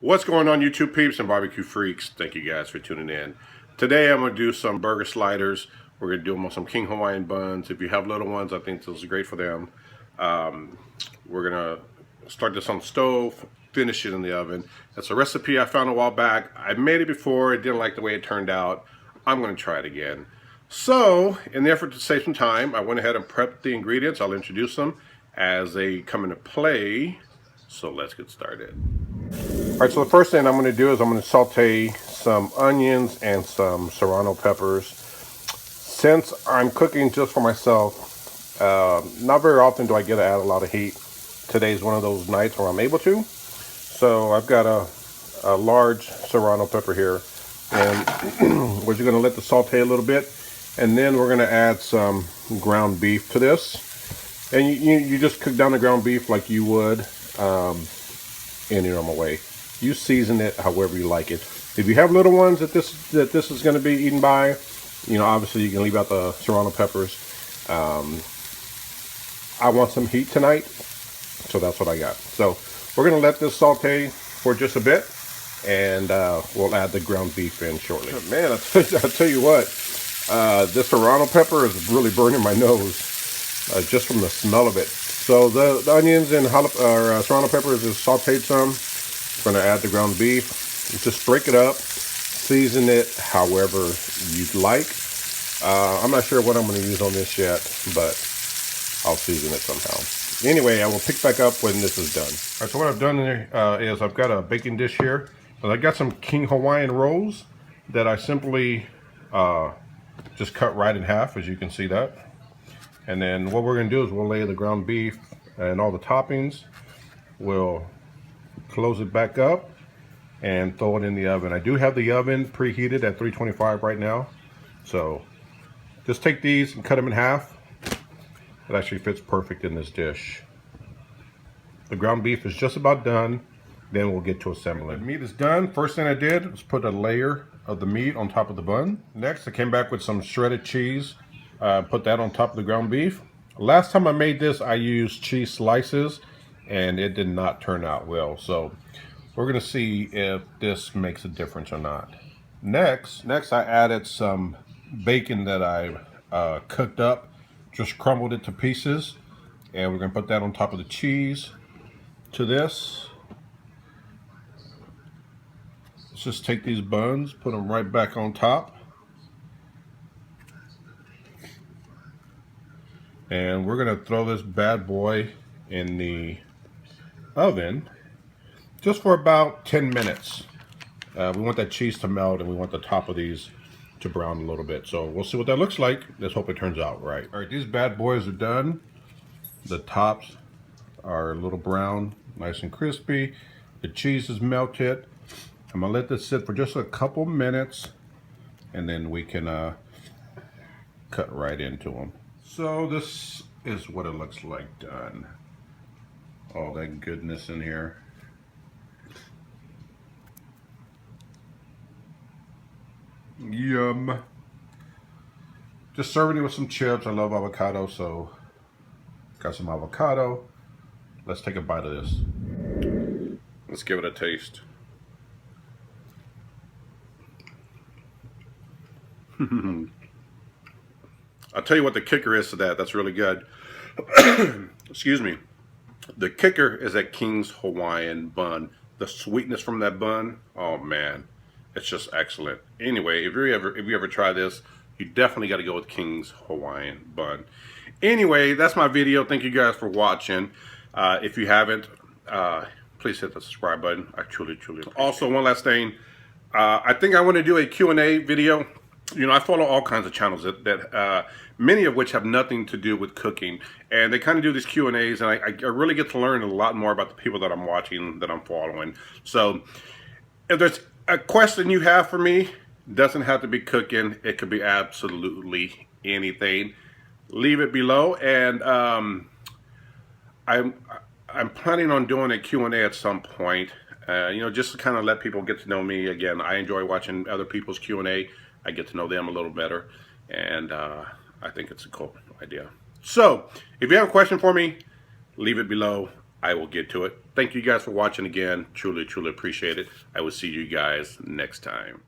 What's going on, YouTube peeps and barbecue freaks? Thank you guys for tuning in. Today I'm going to do some burger sliders. We're going to do them on some King Hawaiian buns. If you have little ones, I think this is great for them. We're going to start this on the stove, finish it in the oven. That's a recipe I found a while back. I made it before. I didn't like the way it turned out. I'm going to try it again. So, in the effort to save some time, I went ahead and prepped the ingredients. I'll introduce them as they come into play. So let's get started. All right, so the first thing I'm going to do is I'm going to saute some onions and some serrano peppers. Since I'm cooking just for myself, not very often do I get to add a lot of heat. Today's one of those nights where I'm able to. So I've got a large serrano pepper here, and we're just going to let the saute a little bit, and then we're going to add some ground beef to this. And you just cook down the ground beef like you would any normal way. You season it however you like it. If you have little ones that this is going to be eaten by, obviously you can leave out the serrano peppers. I want some heat tonight, so that's what I got. So we're going to let this saute for just a bit, and we'll add the ground beef in shortly. Man, I'll tell you what, this serrano pepper is really burning my nose just from the smell of it. So the onions and serrano peppers is sauteed some. I'm going to add the ground beef. Just break it up, season it however you'd like. I'm not sure what I'm going to use on this yet, but I'll season it somehow. Anyway, I will pick back up when this is done. All right, so what I've done is I've got a baking dish here. And I got some King Hawaiian rolls that I simply just cut right in half, as you can see that. And then what we're going to do is we'll lay the ground beef and all the toppings. We'll close it back up and throw it in the oven. I do have the oven preheated at 325 right now. So just take these and cut them in half. It actually fits perfect in this dish. The ground beef is just about done. Then we'll get to assembling. The meat is done. First thing I did was put a layer of the meat on top of the bun. Next, I came back with some shredded cheese. Put that on top of the ground beef. Last time I made this, I used cheese slices, and it did not turn out well. So we're gonna see if this makes a difference or not. Next I added some bacon that I cooked up, just crumbled it to pieces, and we're gonna put that on top of the cheese to this. Let's just take these buns, put them right back on top. And we're gonna throw this bad boy in the oven just for about 10 minutes. We want that cheese to melt, and we want the top of these to brown a little bit. So we'll see what that looks like. Let's hope it turns out right. All right, these bad boys are done. The tops are a little brown, nice and crispy. The cheese is melted. I'm gonna let this sit for just a couple minutes, and then we can cut right into them. So this is what it looks like done. All that goodness in here. Yum. Just serving it with some chips. I love avocado, so got some avocado. Let's take a bite of this. Let's give it a taste. I'll tell you what the kicker is to that. That's really good. Excuse me. The kicker is that King's Hawaiian bun. The sweetness from that bun, oh man, it's just excellent. Anyway, if you ever try this, you definitely got to go with King's Hawaiian bun. Anyway, that's my video. Thank you guys for watching. If you haven't, please hit the subscribe button. I truly also, one last thing. I think I want to do a Q&A video. I follow all kinds of channels that many of which have nothing to do with cooking, and they kind of do these Q&As, and I really get to learn a lot more about the people that I'm watching, that I'm following. So if there's a question you have for me, doesn't have to be cooking, it could be absolutely anything. Leave it below, and I'm planning on doing a Q&A at some point. Just to kind of let people get to know me. Again, I enjoy watching other people's Q&A. I get to know them a little better, and I think it's a cool idea. So, if you have a question for me, leave it below. I will get to it. Thank you guys for watching again. Truly, truly appreciate it. I will see you guys next time.